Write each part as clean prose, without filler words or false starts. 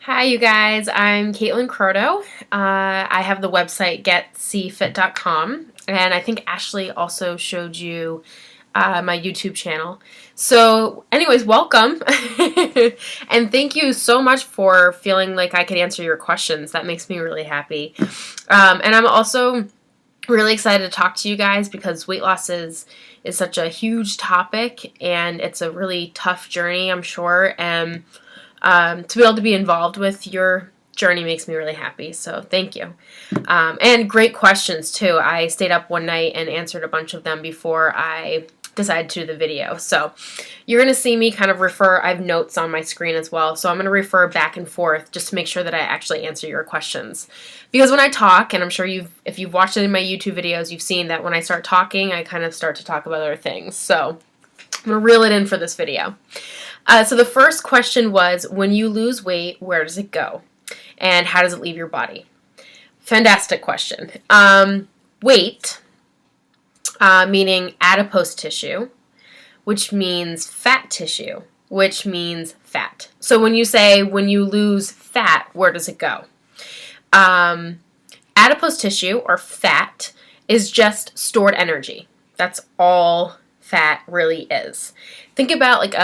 Hi, you guys. I'm Caitlin Croteau. I have the website getcfit.com, and I think Ashley also showed you my YouTube channel. So, anyways, welcome, and thank you so much for feeling like I could answer your questions. That makes me really happy. And I'm also really excited to talk to you guys because weight loss is such a huge topic, and it's a really tough journey, I'm sure, and to be able to be involved with your journey makes me really happy, so thank you. And great questions, too. I stayed up one night and answered a bunch of them before I decided to do the video. So you're going to see me kind of refer, I have notes on my screen as well, so I'm going to refer back and forth just to make sure that I actually answer your questions. Because when I talk, and I'm sure if you've watched it in my YouTube videos, you've seen that when I start talking, I kind of start to talk about other things. So I'm going to reel it in for this video. So the first question was, when you lose weight, where does it go? And how does it leave your body? Fantastic question. Weight, meaning adipose tissue, which means fat tissue, which means fat. So when you say, when you lose fat, where does it go? Adipose tissue, or fat, is just stored energy. That's all fat really is. Think about like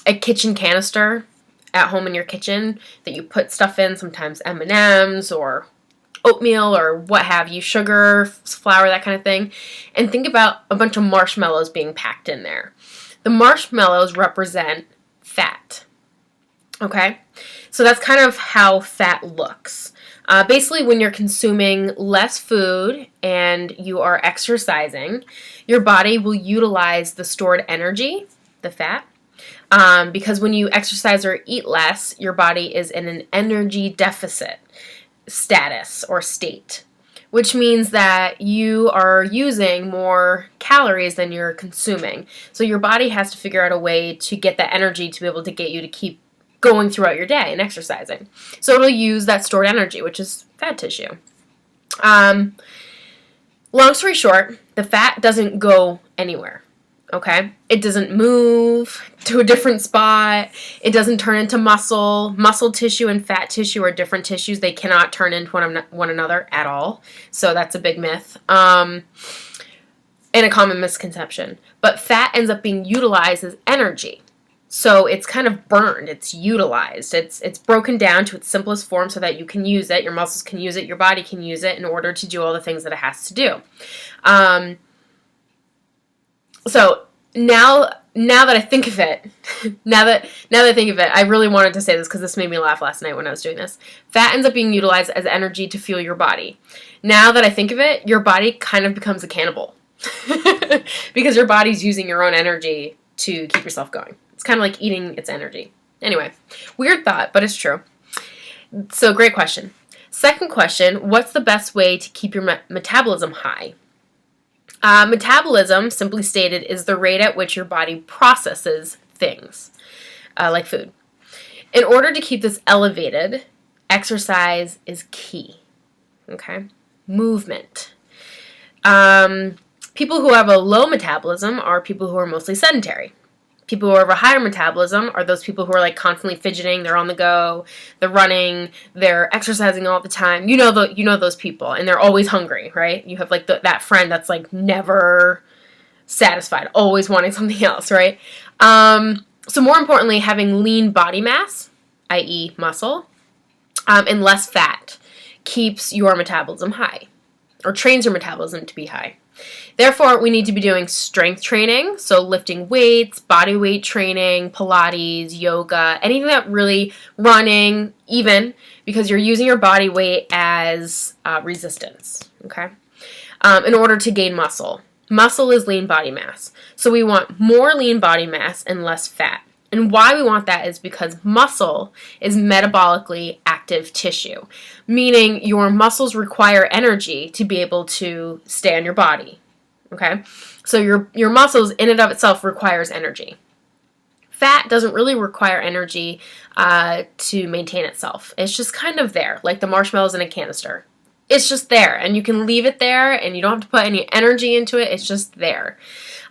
a kitchen canister at home in your kitchen that you put stuff in, sometimes M&Ms or oatmeal or what have you, sugar, flour, that kind of thing. And think about a bunch of marshmallows being packed in there. The marshmallows represent fat. Okay? So that's kind of how fat looks. Basically, when you're consuming less food and you are exercising, your body will utilize the stored energy, the fat, because when you exercise or eat less, your body is in an energy deficit status or state, which means that you are using more calories than you're consuming. So your body has to figure out a way to get that energy to be able to get you to keep going throughout your day and exercising. So it'll use that stored energy, which is fat tissue. Long story short, the fat doesn't go anywhere. Okay? It doesn't move to a different spot. It doesn't turn into muscle. Muscle tissue and fat tissue are different tissues. They cannot turn into one another at all. So that's a big myth. And a common misconception. But fat ends up being utilized as energy. So it's kind of burned. It's utilized. It's broken down to its simplest form so that you can use it. Your muscles can use it. Your body can use it in order to do all the things that it has to do. So now that I think of it, I really wanted to say this because this made me laugh last night when I was doing this. Fat ends up being utilized as energy to fuel your body. Now that I think of it, your body kind of becomes a cannibal because your body's using your own energy to keep yourself going. It's kind of like eating its energy. Anyway, weird thought, but it's true. So great question. Second question, what's the best way to keep your metabolism high? Metabolism, simply stated, is the rate at which your body processes things, like food. In order to keep this elevated, exercise is key. Okay? Movement. People who have a low metabolism are people who are mostly sedentary. People who have a higher metabolism are those people who are like constantly fidgeting, they're on the go, they're running, they're exercising all the time. You know those people, and they're always hungry, right? You have like that friend that's like never satisfied, always wanting something else, right? So more importantly, having lean body mass, i.e. muscle, and less fat keeps your metabolism high, or trains your metabolism to be high. Therefore, we need to be doing strength training, so lifting weights, body weight training, Pilates, yoga, anything that really, running, even, because you're using your body weight as resistance, okay, in order to gain muscle. Muscle is lean body mass, so we want more lean body mass and less fat. And why we want that is because muscle is metabolically active tissue, meaning your muscles require energy to be able to stay on your body. Okay? So your muscles in and of itself requires energy. Fat doesn't really require energy to maintain itself. It's just kind of there, like the marshmallows in a canister. It's just there, and you can leave it there, and you don't have to put any energy into it. It's just there.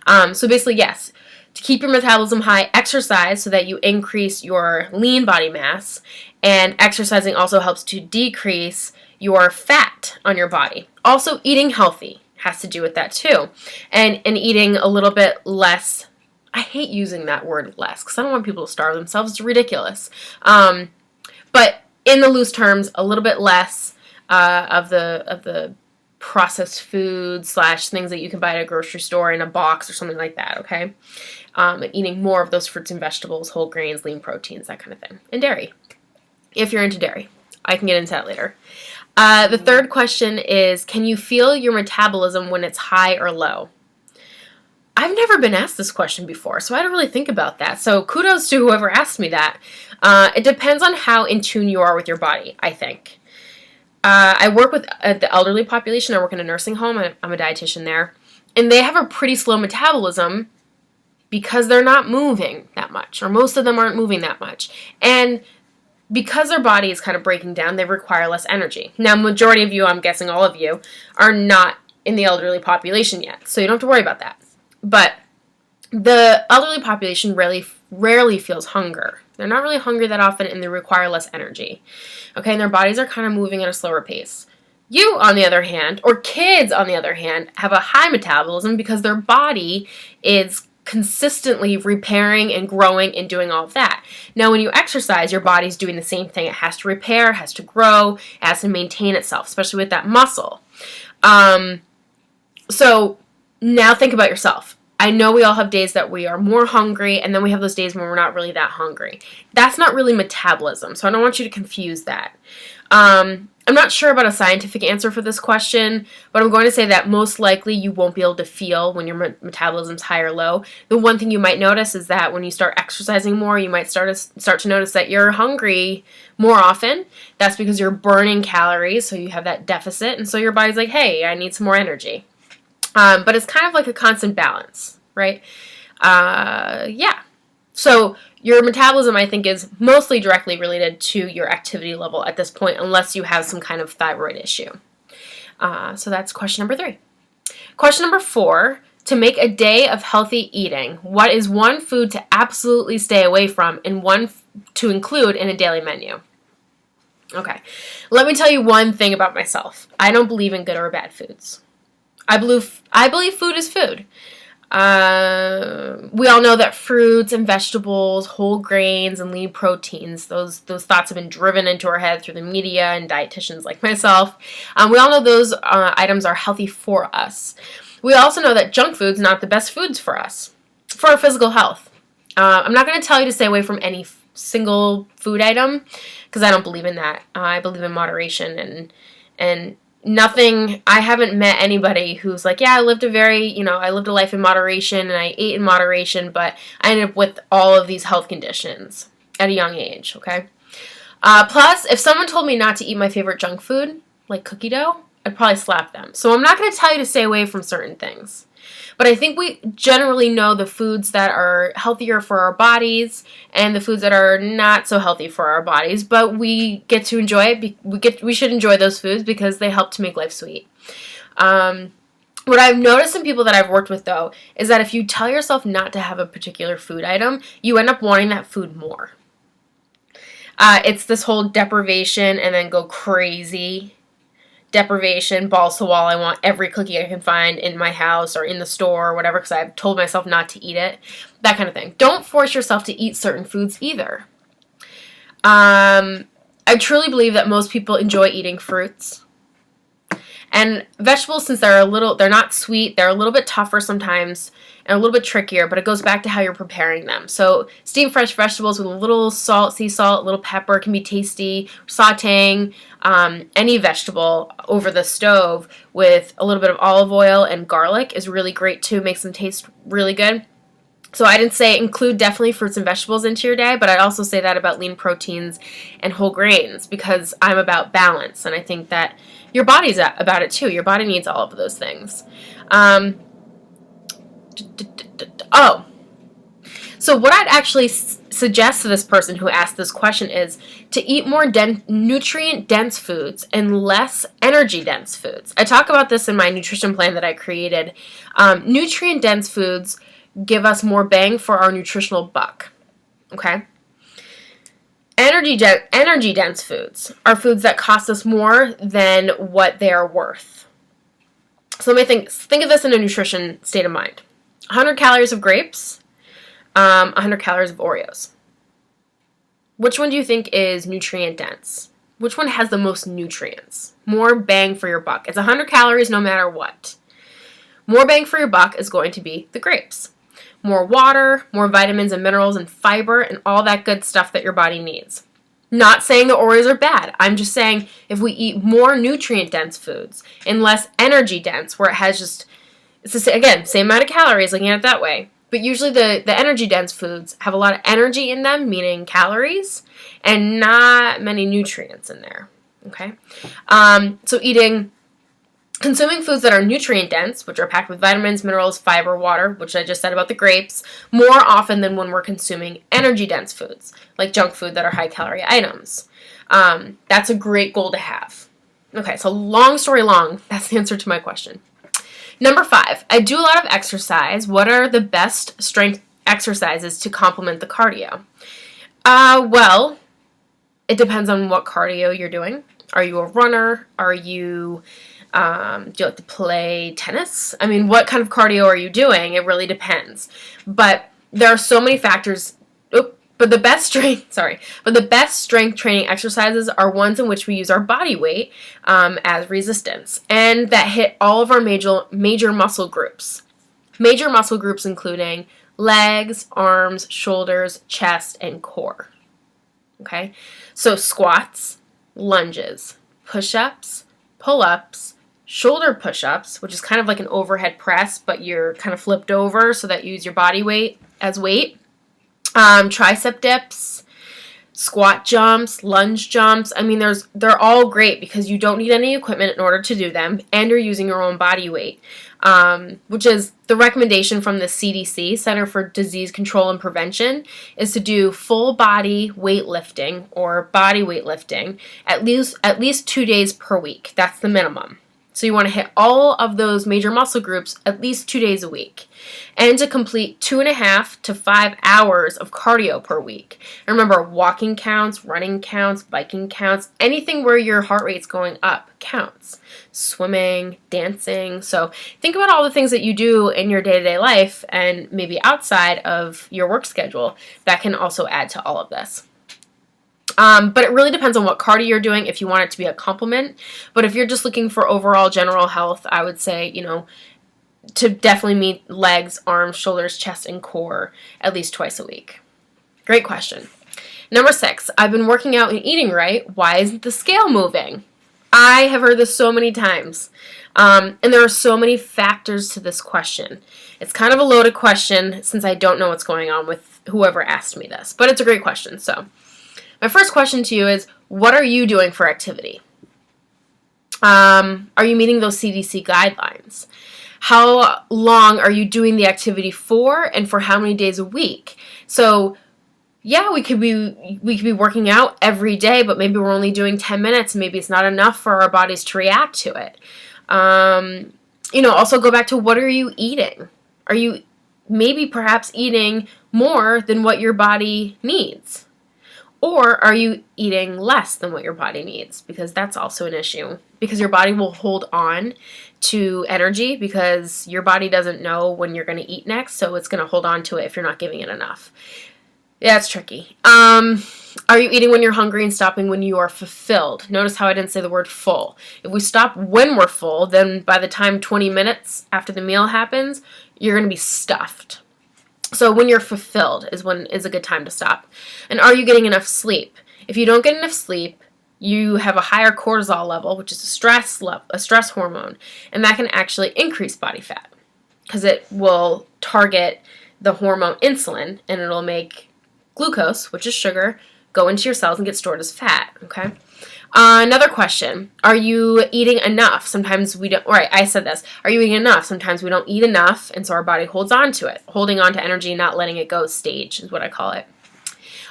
So basically, yes, To keep your metabolism high, exercise so that you increase your lean body mass, and exercising also helps to decrease your fat on your body. Also, eating healthy has to do with that too, and eating a little bit less. I hate using that word less because I don't want people to starve themselves. It's ridiculous. But in the loose terms, a little bit less of the processed food / things that you can buy at a grocery store in a box or something like that, okay? And eating more of those fruits and vegetables, whole grains, lean proteins, that kind of thing. And dairy, if you're into dairy. I can get into that later. The third question is, can you feel your metabolism when it's high or low? I've never been asked this question before, so I don't really think about that. So kudos to whoever asked me that. It depends on how in tune you are with your body, I think. I work with the elderly population. I work in a nursing home. I'm a dietitian there. And they have a pretty slow metabolism because they're not moving that much, or most of them aren't moving that much. And because their body is kind of breaking down, they require less energy. Now, majority of you, I'm guessing all of you, are not in the elderly population yet, so you don't have to worry about that. But the elderly population rarely feels hunger. They're not really hungry that often, and they require less energy. Okay, and their bodies are kind of moving at a slower pace. You, on the other hand, or kids, on the other hand, have a high metabolism because their body is consistently repairing and growing and doing all of that. Now, when you exercise, your body's doing the same thing. It has to repair, it has to grow, it has to maintain itself, especially with that muscle. So now think about yourself. I know we all have days that we are more hungry, and then we have those days when we're not really that hungry. That's not really metabolism, so I don't want you to confuse that. I'm not sure about a scientific answer for this question, but I'm going to say that most likely you won't be able to feel when your metabolism's high or low. The one thing you might notice is that when you start exercising more, you might start to notice that you're hungry more often. That's because you're burning calories, so you have that deficit, and so your body's like, hey, I need some more energy. But it's kind of like a constant balance, right? Yeah. So your metabolism, I think, is mostly directly related to your activity level at this point, unless you have some kind of thyroid issue. So that's question number 3. Question number 4, to make a day of healthy eating, what is one food to absolutely stay away from and one to include in a daily menu? Okay, let me tell you one thing about myself. I don't believe in good or bad foods. I believe food is food. We all know that fruits and vegetables, whole grains, and lean proteins, those thoughts have been driven into our head through the media and dietitians like myself. We all know those items are healthy for us. We also know that junk food's not the best foods for us, for our physical health. I'm not going to tell you to stay away from any single food item, because I don't believe in that. I believe in moderation and nothing. I haven't met anybody who's like, yeah, I lived a life in moderation and I ate in moderation, but I ended up with all of these health conditions at a young age, okay? Plus, if someone told me not to eat my favorite junk food, like cookie dough, I'd probably slap them. So I'm not going to tell you to stay away from certain things. But I think we generally know the foods that are healthier for our bodies and the foods that are not so healthy for our bodies, but we get to enjoy it. We should enjoy those foods because they help to make life sweet. What I've noticed in people that I've worked with, though, is that if you tell yourself not to have a particular food item, you end up wanting that food more. It's this whole deprivation and then go crazy. Deprivation, balls to wall. I want every cookie I can find in my house or in the store or whatever because I've told myself not to eat it. That kind of thing. Don't force yourself to eat certain foods either. I truly believe that most people enjoy eating fruits. And vegetables, since they're not sweet, they're a little bit tougher sometimes and a little bit trickier, but it goes back to how you're preparing them. So steamed fresh vegetables with a little salt, sea salt, a little pepper can be tasty. Sauteing any vegetable over the stove with a little bit of olive oil and garlic is really great too, makes them taste really good. So I didn't say include definitely fruits and vegetables into your day, but I'd also say that about lean proteins and whole grains because I'm about balance, and I think that your body's about it too. Your body needs all of those things. So what I'd actually suggest to this person who asked this question is to eat more nutrient-dense foods and less energy-dense foods. I talk about this in my nutrition plan that I created. Nutrient-dense foods give us more bang for our nutritional buck. Okay? Energy dense foods are foods that cost us more than what they are worth. So let me think of this in a nutrition state of mind. 100 calories of grapes, 100 calories of Oreos. Which one do you think is nutrient dense? Which one has the most nutrients? More bang for your buck. It's 100 calories no matter what. More bang for your buck is going to be the grapes. More water, more vitamins and minerals and fiber and all that good stuff that your body needs. Not saying the Oreos are bad. I'm just saying if we eat more nutrient-dense foods and less energy-dense, where it has just, again, same amount of calories, looking at it that way. But usually the energy-dense foods have a lot of energy in them, meaning calories, and not many nutrients in there. Okay? So consuming foods that are nutrient-dense, which are packed with vitamins, minerals, fiber, water, which I just said about the grapes, more often than when we're consuming energy-dense foods, like junk food that are high-calorie items. That's a great goal to have. Okay, so long story long, that's the answer to my question. Number 5, I do a lot of exercise. What are the best strength exercises to complement the cardio? Well, it depends on what cardio you're doing. Are you a runner? Are you, do you like to play tennis? I mean, what kind of cardio are you doing? It really depends. But there are so many factors. But the best strength training exercises are ones in which we use our body weight as resistance, and that hit all of our major muscle groups. Major muscle groups including legs, arms, shoulders, chest, and core. Okay, so squats, lunges, push-ups, pull-ups, shoulder push-ups, which is kind of like an overhead press, but you're kind of flipped over so that you use your body weight as weight. Tricep dips, squat jumps, lunge jumps. I mean, they're all great because you don't need any equipment in order to do them, and you're using your own body weight, which is the recommendation from the CDC, Center for Disease Control and Prevention, is to do full body weightlifting or body weightlifting at least 2 days per week. That's the minimum. So you want to hit all of those major muscle groups at least 2 days a week. And to complete 2.5 to 5 hours of cardio per week. And remember, walking counts, running counts, biking counts, anything where your heart rate's going up counts. Swimming, dancing. So think about all the things that you do in your day-to-day life and maybe outside of your work schedule that can also add to all of this. But it really depends on what cardio you're doing if you want it to be a complement. But if you're just looking for overall general health, I would say, to definitely meet legs, arms, shoulders, chest, and core at least twice a week. Great question. Number 6, I've been working out and eating right. Why isn't the scale moving? I have heard this so many times. And there are so many factors to this question. It's kind of a loaded question since I don't know what's going on with whoever asked me this. But it's a great question. So my first question to you is, what are you doing for activity? Are you meeting those CDC guidelines? How long are you doing the activity for, and for how many days a week? So, yeah, we could be working out every day, but maybe we're only doing 10 minutes. Maybe it's not enough for our bodies to react to it. Also go back to, what are you eating? Are you maybe perhaps eating more than what your body needs? Or are you eating less than what your body needs? Because that's also an issue. Because your body will hold on to energy because your body doesn't know when you're going to eat next, so it's going to hold on to it if you're not giving it enough. Yeah, it's tricky. Are you eating when you're hungry and stopping when you are fulfilled? Notice how I didn't say the word full. If we stop when we're full, then by the time 20 minutes after the meal happens, you're going to be stuffed. So when you're fulfilled is a good time to stop. And are you getting enough sleep? If you don't get enough sleep, you have a higher cortisol level, which is a stress hormone, and that can actually increase body fat because it will target the hormone insulin, and it'll make glucose, which is sugar, go into your cells and get stored as fat. Okay. Another question, are you eating enough? Sometimes we don't, right, I said this. Are you eating enough? Sometimes we don't eat enough, and so our body holds on to it. Holding on to energy, not letting it go stage is what I call it.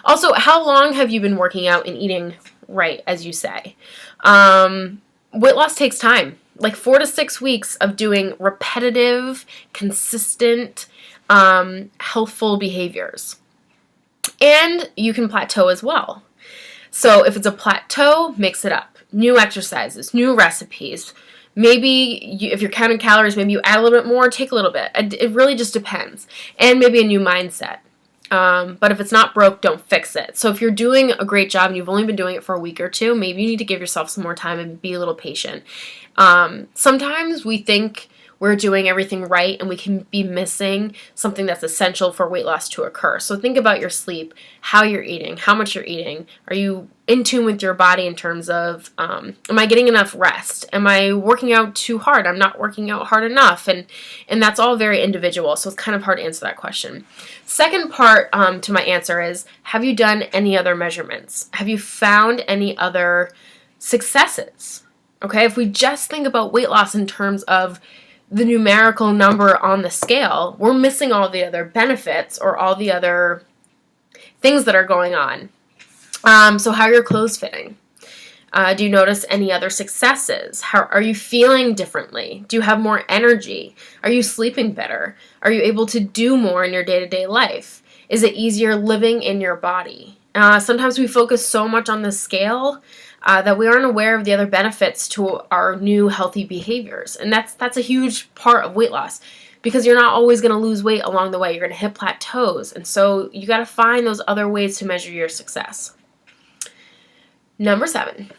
Also, how long have you been working out and eating right, as you say? Weight loss takes time, like 4 to 6 weeks of doing repetitive, consistent healthful behaviors. And you can plateau as well. So if it's a plateau, mix it up. New exercises, new recipes. Maybe if you're counting calories, maybe you add a little bit more, take a little bit. It really just depends. And maybe a new mindset. But if it's not broke, don't fix it. So if you're doing a great job and you've only been doing it for a week or two, maybe you need to give yourself some more time and be a little patient. Sometimes we think we're doing everything right and we can be missing something that's essential for weight loss to occur. So think about your sleep, how you're eating, how much you're eating. Are you in tune with your body in terms of, am I getting enough rest? Am I working out too hard? I'm not working out hard enough. And that's all very individual, so it's kind of hard to answer that question. Second part to my answer is, have you done any other measurements? Have you found any other successes? Okay, if we just think about weight loss in terms of the numerical number on the scale, we're missing all the other benefits or all the other things that are going on. So how are your clothes fitting? Do you notice any other successes? How are you feeling differently? Do you have more energy? Are you sleeping better? Are you able to do more in your day-to-day life? Is it easier living in your body? Sometimes we focus so much on the scale that we aren't aware of the other benefits to our new healthy behaviors. And that's a huge part of weight loss, because you're not always going to lose weight along the way. You're going to hit plateaus. And so you got to find those other ways to measure your success. Number 7,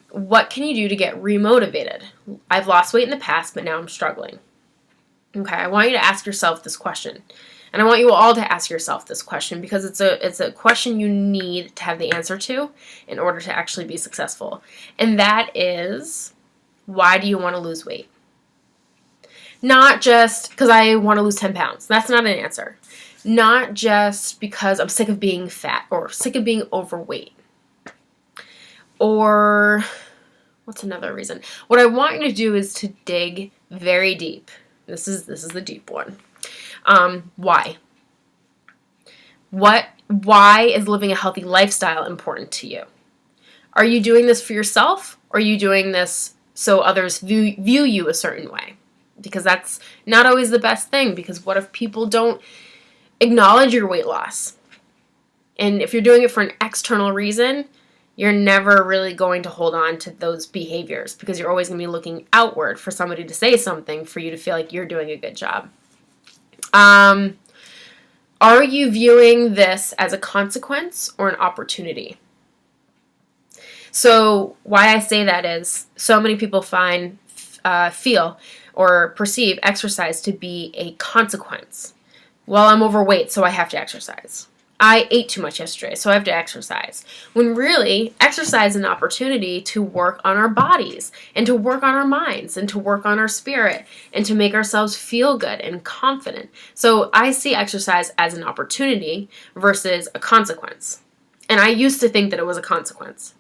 what can you do to get remotivated? I've lost weight in the past, but now I'm struggling. Okay, I want you to ask yourself this question. And I want you all to ask yourself this question, because it's a question you need to have the answer to in order to actually be successful. And that is, why do you want to lose weight? Not just because I want to lose 10 pounds. That's not an answer. Not just because I'm sick of being fat or sick of being overweight. Or what's another reason? What I want you to do is to dig very deep. This is the deep one. Why? Why is living a healthy lifestyle important to you? Are you doing this for yourself, or are you doing this so others view you a certain way? Because that's not always the best thing, because what if people don't acknowledge your weight loss? And if you're doing it for an external reason, you're never really going to hold on to those behaviors, because you're always going to be looking outward for somebody to say something for you to feel like you're doing a good job. Are you viewing this as a consequence or an opportunity? So why I say that is, so many people feel or perceive exercise to be a consequence. Well, I'm overweight, so I have to exercise. I ate too much yesterday, so I have to exercise. When really, exercise is an opportunity to work on our bodies and to work on our minds and to work on our spirit and to make ourselves feel good and confident. So I see exercise as an opportunity versus a consequence. And I used to think that it was a consequence.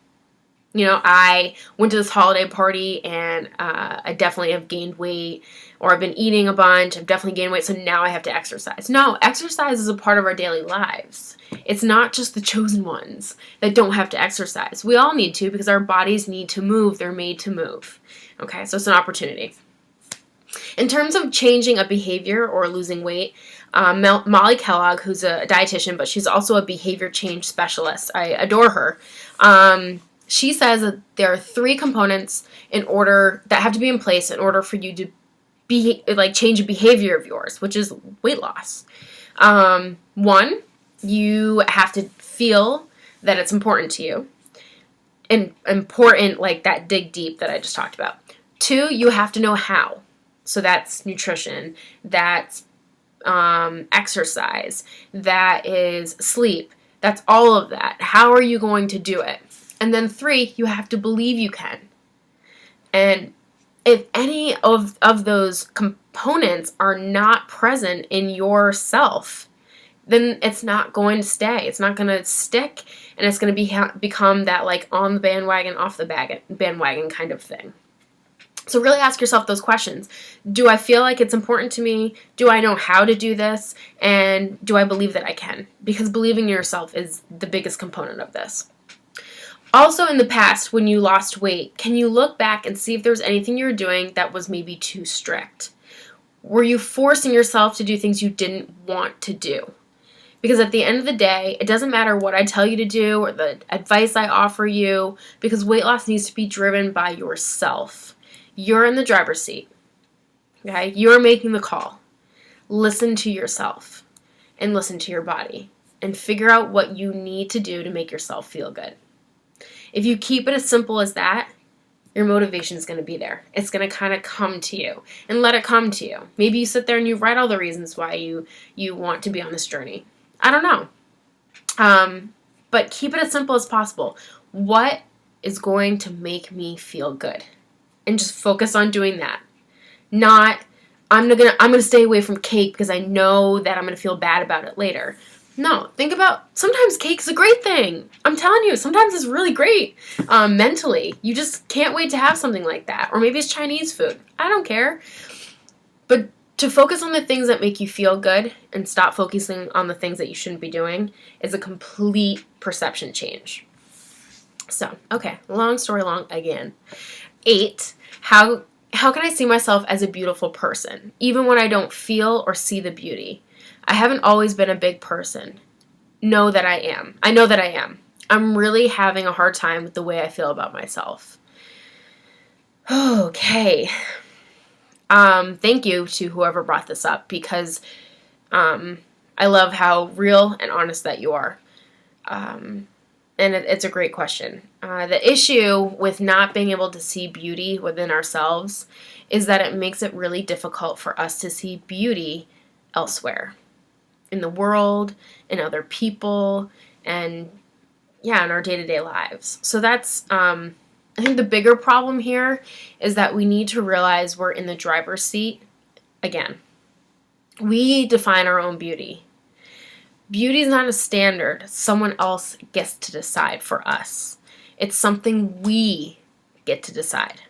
You know, I went to this holiday party and I definitely have gained weight, or I've been eating a bunch, I've definitely gained weight, so now I have to exercise. No, exercise is a part of our daily lives. It's not just the chosen ones that don't have to exercise. We all need to, because our bodies need to move. They're made to move. Okay, so it's an opportunity. In terms of changing a behavior or losing weight, Molly Kellogg, who's a dietitian, but she's also a behavior change specialist. I adore her. She says that there are 3 components that have to be in place in order for you to change a behavior of yours, which is weight loss. 1, you have to feel that it's important to you, and important like that dig deep that I just talked about. 2, you have to know how. So that's nutrition, that's exercise, that is sleep, that's all of that. How are you going to do it? And then 3, you have to believe you can. And if any of those components are not present in yourself, then it's not going to stay. It's not going to stick, and it's going to become that like on the bandwagon, off the bandwagon kind of thing. So really ask yourself those questions. Do I feel like it's important to me? Do I know how to do this? And do I believe that I can? Because believing in yourself is the biggest component of this. Also, in the past, when you lost weight, can you look back and see if there was anything you were doing that was maybe too strict? Were you forcing yourself to do things you didn't want to do? Because at the end of the day, it doesn't matter what I tell you to do or the advice I offer you, because weight loss needs to be driven by yourself. You're in the driver's seat. Okay? You're making the call. Listen to yourself and listen to your body and figure out what you need to do to make yourself feel good. If you keep it as simple as that, your motivation is going to be there. It's going to kind of come to you, and let it come to you. Maybe you sit there and you write all the reasons why you want to be on this journey. I don't know. But keep it as simple as possible. What is going to make me feel good? And just focus on doing that. Not, I'm gonna stay away from cake because I know that I'm gonna feel bad about it later. No, think about, sometimes cake's a great thing. I'm telling you, sometimes it's really great mentally. You just can't wait to have something like that. Or maybe it's Chinese food. I don't care. But to focus on the things that make you feel good and stop focusing on the things that you shouldn't be doing is a complete perception change. So, okay, long story long again. 8, how can I see myself as a beautiful person, even when I don't feel or see the beauty? I haven't always been a big person. Know that I am. I know that I am. I'm really having a hard time with the way I feel about myself. Okay. Thank you to whoever brought this up, because I love how real and honest that you are. And it's a great question. The issue with not being able to see beauty within ourselves is that it makes it really difficult for us to see beauty elsewhere. In the world, in other people, and in our day-to-day lives. So that's, I think the bigger problem here is that we need to realize we're in the driver's seat again. We define our own beauty. Beauty is not a standard someone else gets to decide for us. It's something we get to decide.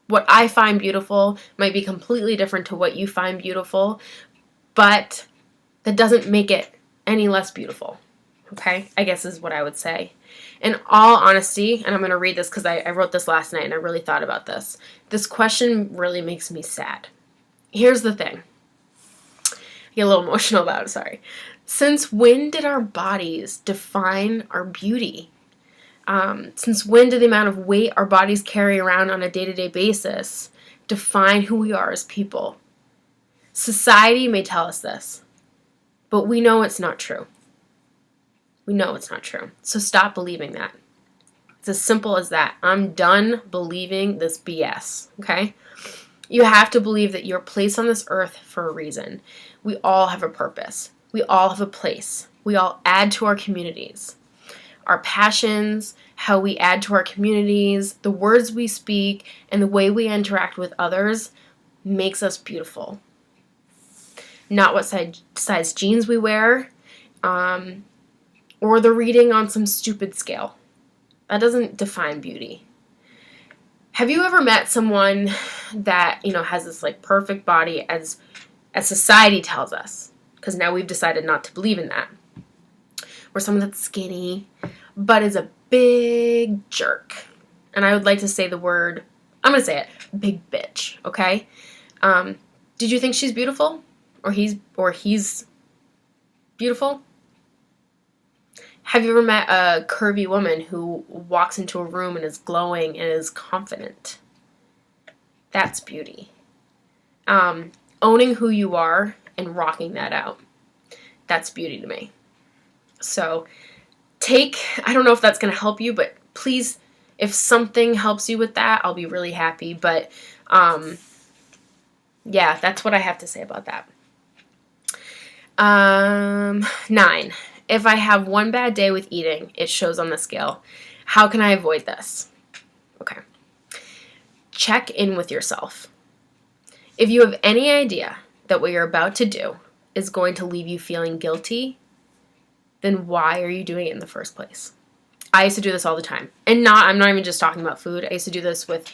What I find beautiful might be completely different to what you find beautiful, but that doesn't make it any less beautiful, okay? I guess is what I would say. In all honesty, and I'm going to read this because I wrote this last night and I really thought about this. This question really makes me sad. Here's the thing. I get a little emotional about it, sorry. Since when did our bodies define our beauty? Since when did the amount of weight our bodies carry around on a day-to-day basis define who we are as people? Society may tell us this, but we know it's not true. We know it's not true. So stop believing that. It's as simple as that. I'm done believing this BS, okay? You have to believe that you're placed on this earth for a reason. We all have a purpose. We all have a place. We all add to our communities. Our passions, how we add to our communities, the words we speak, and the way we interact with others makes us beautiful. Not what size jeans we wear, or the reading on some stupid scale. That doesn't define beauty. Have you ever met someone that, has this like perfect body as society tells us? Because now we've decided not to believe in that. Or someone that's skinny, but is a big jerk. And I would like to say the word, I'm going to say it, big bitch, okay? Did you think she's beautiful? Or he's beautiful? Have you ever met a curvy woman who walks into a room and is glowing and is confident? That's beauty. Owning who you are and rocking that out. That's beauty to me. So I don't know if that's going to help you, but please, if something helps you with that, I'll be really happy. But that's what I have to say about that. 9. If I have one bad day with eating, it shows on the scale. How can I avoid this? Okay. Check in with yourself. If you have any idea that what you're about to do is going to leave you feeling guilty, then why are you doing it in the first place? I used to do this all the time. And I'm not even just talking about food. I used to do this with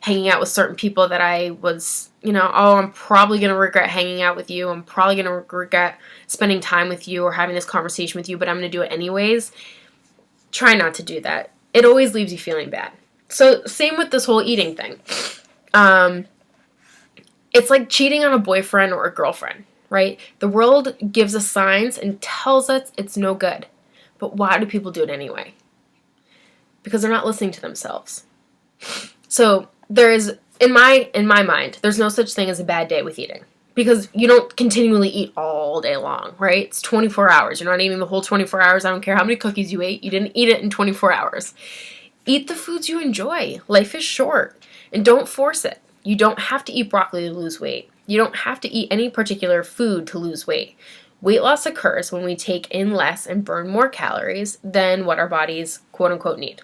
hanging out with certain people that I was, I'm probably going to regret hanging out with you. I'm probably going to regret spending time with you or having this conversation with you, but I'm going to do it anyways. Try not to do that. It always leaves you feeling bad. So same with this whole eating thing. It's like cheating on a boyfriend or a girlfriend, right? The world gives us signs and tells us it's no good. But why do people do it anyway? Because they're not listening to themselves. So there is, in my mind, there's no such thing as a bad day with eating. Because you don't continually eat all day long, right? It's 24 hours. You're not eating the whole 24 hours. I don't care how many cookies you ate. You didn't eat it in 24 hours. Eat the foods you enjoy. Life is short. And don't force it. You don't have to eat broccoli to lose weight. You don't have to eat any particular food to lose weight. Weight loss occurs when we take in less and burn more calories than what our bodies, quote unquote, need.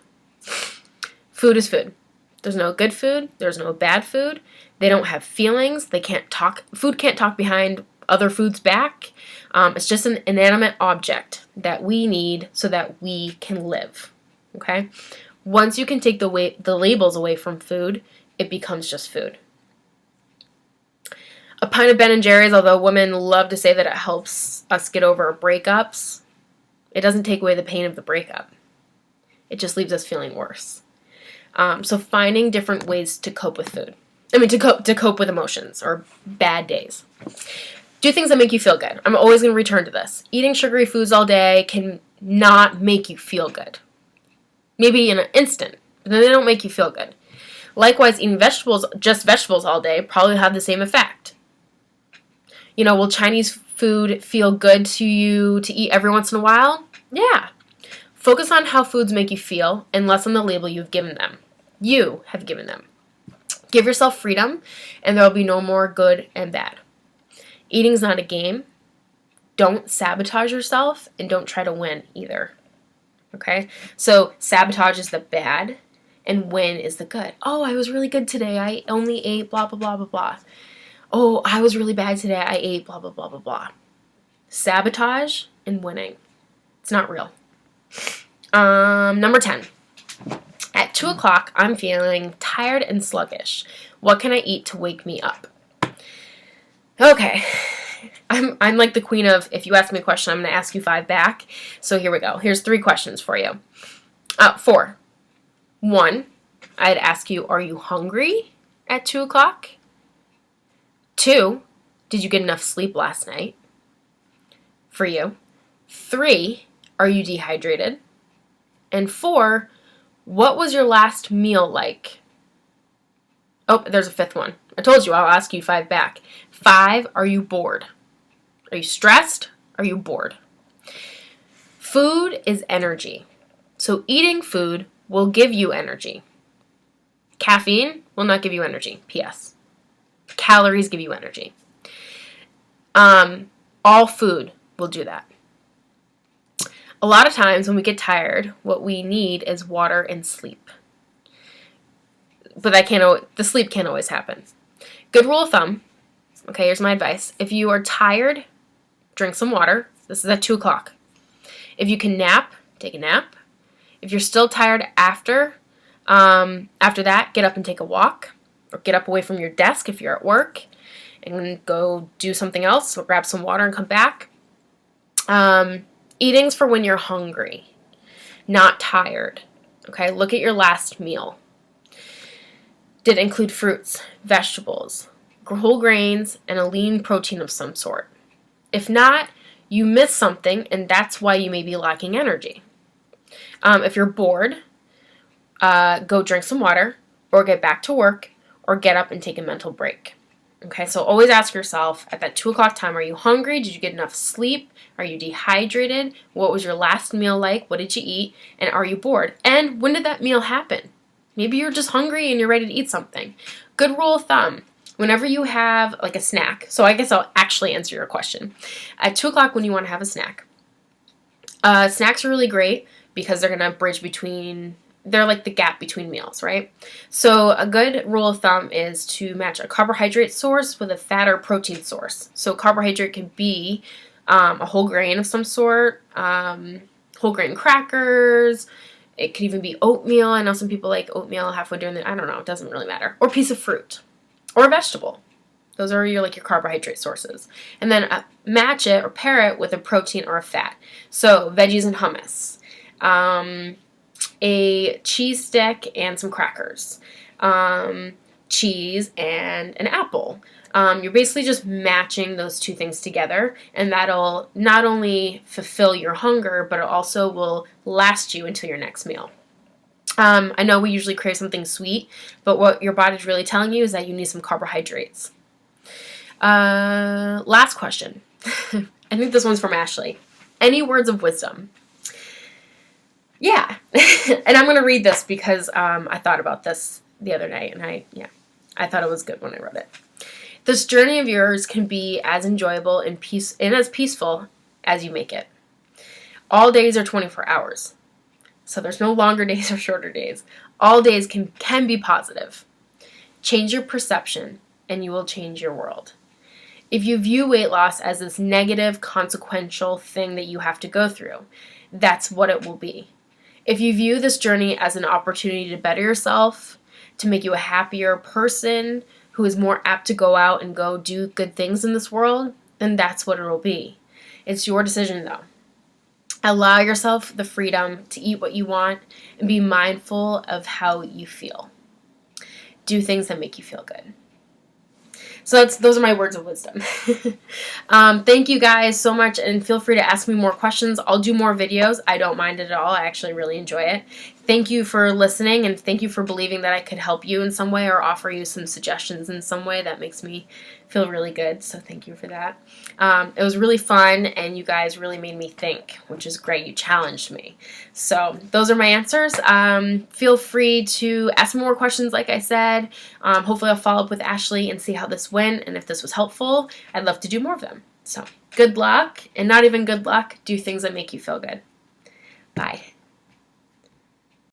Food is food. There's no good food. There's no bad food. They don't have feelings. They can't talk. Food can't talk behind other food's back. It's just an inanimate object that we need so that we can live. Okay? Once you can take the labels away from food, it becomes just food. A pint of Ben & Jerry's, although women love to say that it helps us get over breakups, it doesn't take away the pain of the breakup. It just leaves us feeling worse. So finding different ways to cope with food. To cope with emotions or bad days. Do things that make you feel good. I'm always going to return to this. Eating sugary foods all day can not make you feel good. Maybe in an instant, but then they don't make you feel good. Likewise, eating just vegetables all day, probably have the same effect. Will Chinese food feel good to you to eat every once in a while? Yeah. Focus on how foods make you feel and less on the label you've given them. You have given them. Give yourself freedom, and there will be no more good and bad. Eating's not a game. Don't sabotage yourself, and don't try to win either. Okay? So sabotage is the bad, and win is the good. Oh, I was really good today. I only ate blah, blah, blah, blah, blah. Oh, I was really bad today. I ate blah, blah, blah, blah, blah. Sabotage and winning. It's not real. Number 10. At 2 o'clock, I'm feeling tired and sluggish. What can I eat to wake me up? Okay. I'm like the queen of, if you ask me a question, I'm going to ask you 5 back. So here we go. Here's 3 questions for you. 4. 1, I'd ask you, are you hungry at 2 o'clock? 2, did you get enough sleep last night? For you. 3, are you dehydrated? And 4, what was your last meal like? Oh, there's a 5th one. I told you I'll ask you 5 back. 5, are you bored? Are you stressed? Are you bored? Food is energy. So eating food will give you energy. Caffeine will not give you energy. P.S. Calories give you energy. All food will do that. A lot of times when we get tired, what we need is water and sleep. But the sleep can't always happen. Good rule of thumb. Okay, here's my advice. If you are tired, drink some water. This is at 2 o'clock. If you can nap, take a nap. If you're still tired after that, get up and take a walk. Or get up away from your desk if you're at work and go do something else. Or grab some water and come back. Eating's for when you're hungry, not tired. Okay, look at your last meal. Did it include fruits, vegetables, whole grains, and a lean protein of some sort? If not, you missed something, and that's why you may be lacking energy. If you're bored, go drink some water, or get back to work, or get up and take a mental break. Okay, so always ask yourself at that 2 o'clock time, are you hungry? Did you get enough sleep? Are you dehydrated? What was your last meal like? What did you eat? And are you bored? And when did that meal happen? Maybe you're just hungry and you're ready to eat something. Good rule of thumb, whenever you have like a snack, so I guess I'll actually answer your question. At 2 o'clock when you want to have a snack, snacks are really great because they're going to bridge between, they're like the gap between meals, right? So a good rule of thumb is to match a carbohydrate source with a fat or protein source. So carbohydrate could be a whole grain of some sort, whole grain crackers. It could even be oatmeal. I know some people like oatmeal halfway during the, I don't know, it doesn't really matter. Or a piece of fruit. Or a vegetable. Those are your carbohydrate sources. And then match it or pair it with a protein or a fat. So veggies and hummus. A cheese stick and some crackers. Cheese and an apple. You're basically just matching those two things together, and that'll not only fulfill your hunger, but it also will last you until your next meal. I know we usually crave something sweet, but what your body's really telling you is that you need some carbohydrates. Last question. I think this one's from Ashley. Any words of wisdom? Yeah. And I'm going to read this because I thought about this the other night, and I thought it was good when I wrote it. This journey of yours can be as enjoyable and as peaceful as you make it. All days are 24 hours. So there's no longer days or shorter days. All days can be positive. Change your perception, and you will change your world. If you view weight loss as this negative, consequential thing that you have to go through, that's what it will be. If you view this journey as an opportunity to better yourself, to make you a happier person who is more apt to go out and go do good things in this world, then that's what it will be. It's your decision, though. Allow yourself the freedom to eat what you want and be mindful of how you feel. Do things that make you feel good. So those are my words of wisdom. Thank you guys so much, and feel free to ask me more questions. I'll do more videos. I don't mind it at all. I actually really enjoy it. Thank you for listening, and thank you for believing that I could help you in some way or offer you some suggestions in some way. That makes me feel really good, so thank you for that. It was really fun, and you guys really made me think, which is great. You challenged me. So those are my answers. Feel free to ask me more questions, like I said. Hopefully I'll follow up with Ashley and see how this went, and if this was helpful, I'd love to do more of them. So good luck, and not even good luck, do things that make you feel good. Bye.